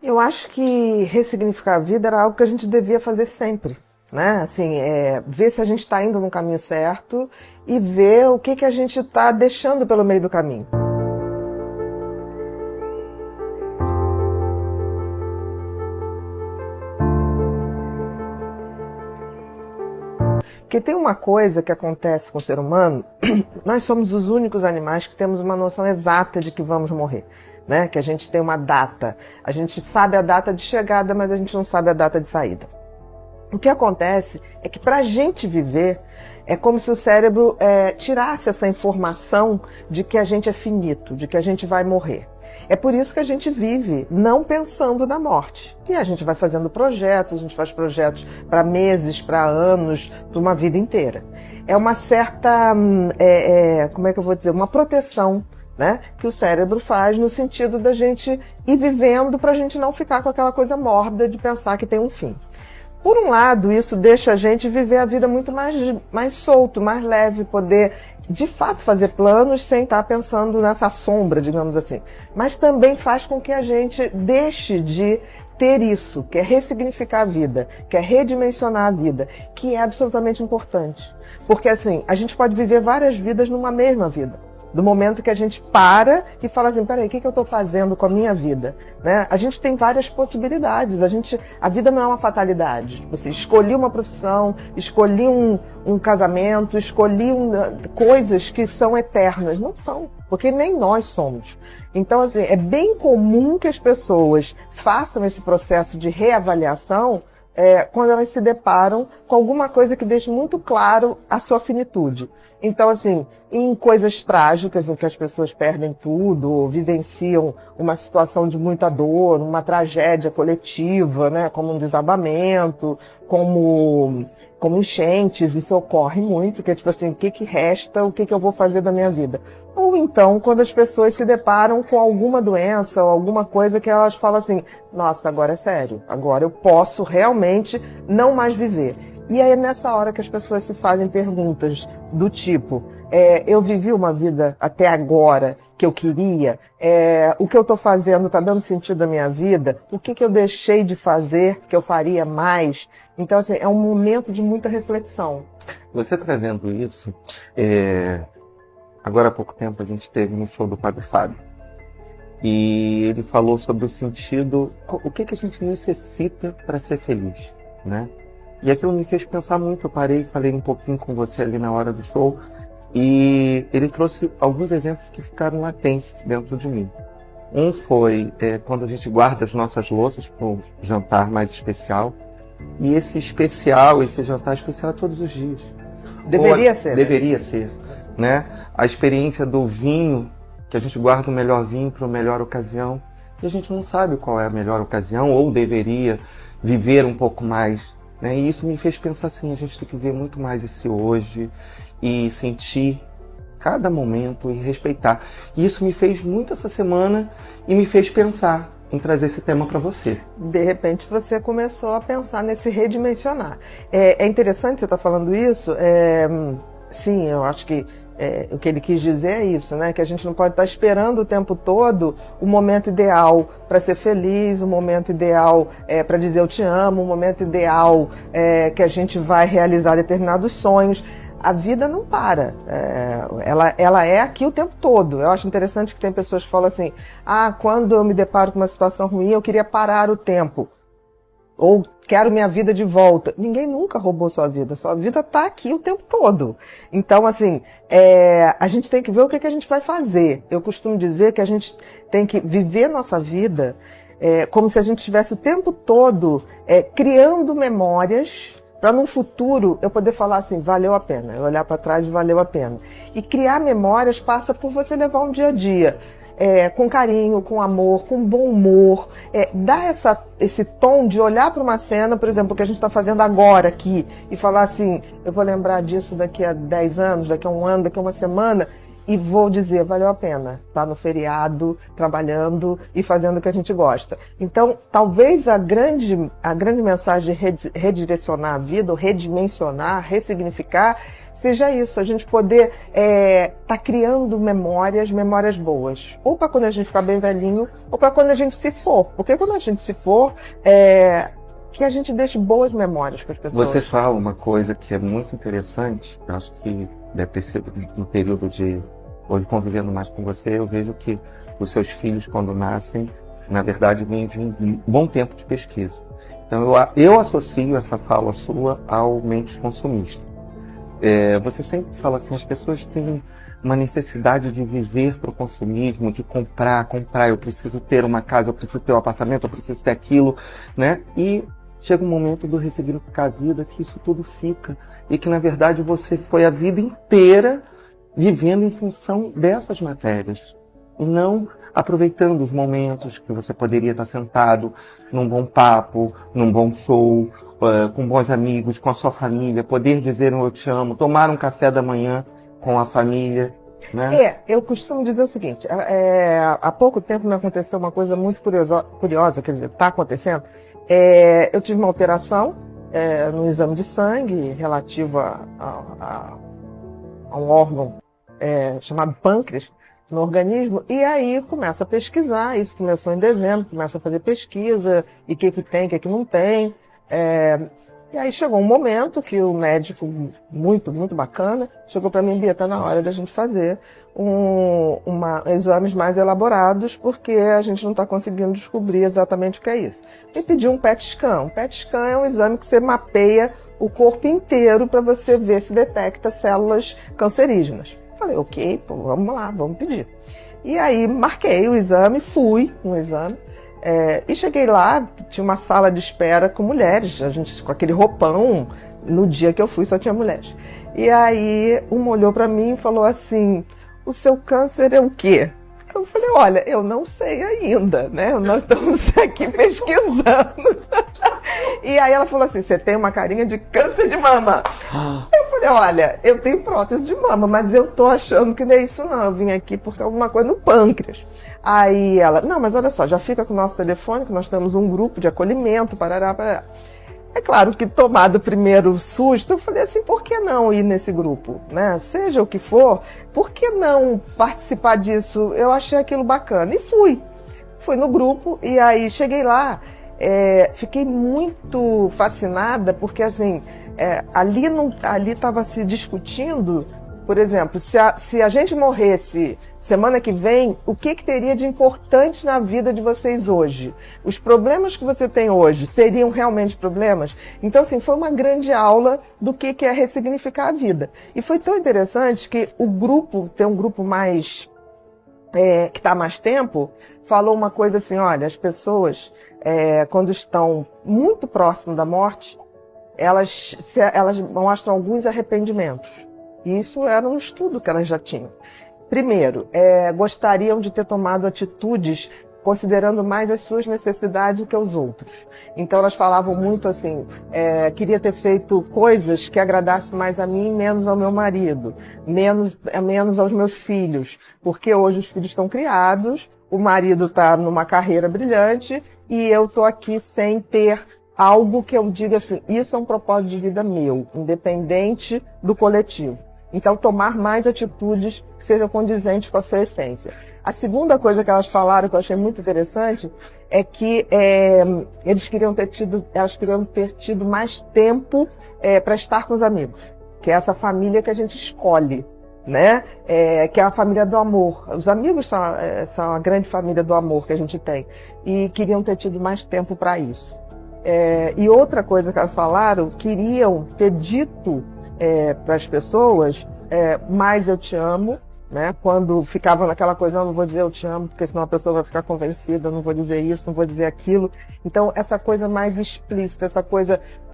Eu acho que ressignificar a vida era algo que a gente devia fazer sempre, né? Assim, ver se a gente está indo no caminho certo e ver o que a gente está deixando pelo meio do caminho. Porque tem uma coisa que acontece com o ser humano, nós somos os únicos animais que temos uma noção exata de que vamos morrer, né? Que a gente tem uma data, a gente sabe a data de chegada, mas a gente não sabe a data de saída. O que acontece é que para a gente viver, é como se o cérebro tirasse essa informação de que a gente é finito, de que a gente vai morrer. É por isso que a gente vive não pensando na morte. E a gente vai fazendo projetos, a gente faz projetos para meses, para anos, para uma vida inteira. É uma certa, como é que eu vou dizer, uma proteção, né, que o cérebro faz no sentido da gente ir vivendo para a gente não ficar com aquela coisa mórbida de pensar que tem um fim. Por um lado, isso deixa a gente viver a vida muito mais solto, mais leve, poder de fato fazer planos sem estar pensando nessa sombra, digamos assim. Mas também faz com que a gente deixe de ter isso, que é ressignificar a vida, que é redimensionar a vida, que é absolutamente importante. Porque assim, a gente pode viver várias vidas numa mesma vida. Do momento que a gente para e fala assim, peraí, o que eu estou fazendo com a minha vida? Né? A gente tem várias possibilidades, a vida não é uma fatalidade. Você escolhi uma profissão, escolhi um casamento, escolhi coisas que são eternas. Não são, porque nem nós somos. Então, assim, é bem comum que as pessoas façam esse processo de reavaliação quando elas se deparam com alguma coisa que deixe muito claro a sua finitude. Então, assim, em coisas trágicas, em que as pessoas perdem tudo, ou vivenciam uma situação de muita dor, uma tragédia coletiva, né, como um desabamento, como enchentes, isso ocorre muito, que é tipo assim, o que resta, o que eu vou fazer da minha vida? Ou então, quando as pessoas se deparam com alguma doença ou alguma coisa que elas falam assim, nossa, agora é sério, agora eu posso realmente não mais viver. E aí é nessa hora que as pessoas se fazem perguntas do tipo, eu vivi uma vida até agora que eu queria, o que eu estou fazendo está dando sentido à minha vida, o que eu deixei de fazer que eu faria mais? Então, assim, é um momento de muita reflexão. Você trazendo isso, agora há pouco tempo a gente teve no show do Padre Fábio, e ele falou sobre o sentido, o que a gente necessita para ser feliz, né? E aquilo me fez pensar muito, eu parei e falei um pouquinho com você ali na hora do show, e ele trouxe alguns exemplos que ficaram latentes dentro de mim. Um foi quando a gente guarda as nossas louças para um jantar mais especial, e esse jantar especial é todos os dias. Deveria ser. Deveria ser, né? A experiência do vinho, que a gente guarda o melhor vinho para a melhor ocasião, e a gente não sabe qual é a melhor ocasião, ou deveria viver um pouco mais. E isso me fez pensar assim, a gente tem que ver muito mais esse hoje e sentir cada momento e respeitar. E isso me fez muito essa semana e me fez pensar em trazer esse tema para você. De repente você começou a pensar nesse redimensionar. É interessante você estar falando isso. Sim, eu acho que o que ele quis dizer é isso, né? Que a gente não pode estar esperando o tempo todo o momento ideal para ser feliz, o momento ideal para dizer eu te amo, o momento ideal que a gente vai realizar determinados sonhos. A vida não para, ela é aqui o tempo todo. Eu acho interessante que tem pessoas que falam assim, quando eu me deparo com uma situação ruim, eu queria parar o tempo. Ou quero minha vida de volta. Ninguém nunca roubou sua vida está aqui o tempo todo. Então, assim, a gente tem que ver o que a gente vai fazer. Eu costumo dizer que a gente tem que viver nossa vida como se a gente estivesse o tempo todo criando memórias para no futuro eu poder falar assim, valeu a pena. Eu olhar para trás e valeu a pena. E criar memórias passa por você levar um dia a dia. Com carinho, com amor, com bom humor, dar esse tom de olhar para uma cena, por exemplo, que a gente está fazendo agora aqui, e falar assim, eu vou lembrar disso daqui a 10 anos, daqui a um ano, daqui a uma semana, E vou dizer, valeu a pena estar no feriado, trabalhando e fazendo o que a gente gosta. Então, talvez a grande mensagem de redirecionar a vida, ou redimensionar, ressignificar, seja isso, a gente poder tá criando memórias boas. Ou para quando a gente ficar bem velhinho, ou para quando a gente se for. Porque quando a gente se for, que a gente deixe boas memórias para as pessoas. Você fala uma coisa que é muito interessante, acho que deve ter sido no período de hoje convivendo mais com você, eu vejo que os seus filhos, quando nascem, na verdade, vêm de um bom tempo de pesquisa. Então, eu associo essa fala sua ao mente consumista. Você sempre fala assim, as pessoas têm uma necessidade de viver para o consumismo, de comprar, eu preciso ter uma casa, eu preciso ter um apartamento, eu preciso ter aquilo, né? E chega um momento do ressignificar a vida que isso tudo fica e que, na verdade, você foi a vida inteira vivendo em função dessas matérias e não aproveitando os momentos que você poderia estar sentado num bom papo, num bom show, com bons amigos, com a sua família, poder dizer um eu te amo, tomar um café da manhã com a família, né? Eu costumo dizer o seguinte, há pouco tempo me aconteceu uma coisa muito curiosa, quer dizer, está acontecendo. Eu tive uma alteração no exame de sangue relativo a um órgão chamado pâncreas no organismo, e aí começa a pesquisar, isso começou em dezembro, começa a fazer pesquisa, e o que tem, o que não tem. E aí chegou um momento que o médico, muito, muito bacana, chegou para mim, Bia, está na hora da gente fazer exames mais elaborados, porque a gente não está conseguindo descobrir exatamente o que é isso. E pediu um PET scan. Um PET scan é um exame que você mapeia o corpo inteiro para você ver se detecta células cancerígenas. Falei, ok, pô, vamos lá, vamos pedir. E aí marquei o exame, fui no exame, e cheguei lá, tinha uma sala de espera com mulheres, a gente com aquele roupão, no dia que eu fui só tinha mulheres. E aí uma olhou para mim e falou assim, o seu câncer é o quê? Eu falei, olha, eu não sei ainda, né? Nós estamos aqui pesquisando. E aí ela falou assim, você tem uma carinha de câncer de mama. Eu falei, olha, eu tenho prótese de mama, mas eu tô achando que não é isso não. Eu vim aqui porque é alguma coisa no pâncreas. Aí ela, não, mas olha só, já fica com o nosso telefone, que nós temos um grupo de acolhimento, parará, parará. É claro que tomado o primeiro susto, eu falei assim, por que não ir nesse grupo, né? Seja o que for, por que não participar disso? Eu achei aquilo bacana e fui. Fui no grupo e aí cheguei lá, fiquei muito fascinada porque assim, ali estava se discutindo, por exemplo, se a gente morresse semana que vem, o que teria de importante na vida de vocês hoje? Os problemas que você tem hoje seriam realmente problemas? Então, assim, foi uma grande aula do que é ressignificar a vida. E foi tão interessante que o grupo, tem um grupo mais que está há mais tempo, falou uma coisa assim, olha, as pessoas, quando estão muito próximo da morte, elas mostram alguns arrependimentos. Isso era um estudo que elas já tinham. Primeiro, gostariam de ter tomado atitudes considerando mais as suas necessidades do que os outros. Então elas falavam muito assim, queria ter feito coisas que agradassem mais a mim, menos ao meu marido, menos aos meus filhos, porque hoje os filhos estão criados, o marido está numa carreira brilhante e eu estou aqui sem ter algo que eu diga assim, isso é um propósito de vida meu, independente do coletivo. Então, tomar mais atitudes que sejam condizentes com a sua essência. A segunda coisa que elas falaram, que eu achei muito interessante, é que elas queriam ter tido mais tempo para estar com os amigos, que é essa família que a gente escolhe, né? Que é a família do amor. Os amigos são a grande família do amor que a gente tem. E queriam ter tido mais tempo para isso. E outra coisa que elas falaram, queriam ter dito para as pessoas, mais eu te amo, né? Quando ficava naquela coisa, não vou dizer eu te amo, porque senão a pessoa vai ficar convencida, não vou dizer isso, não vou dizer aquilo. Então, essa coisa mais explícita, essa coisa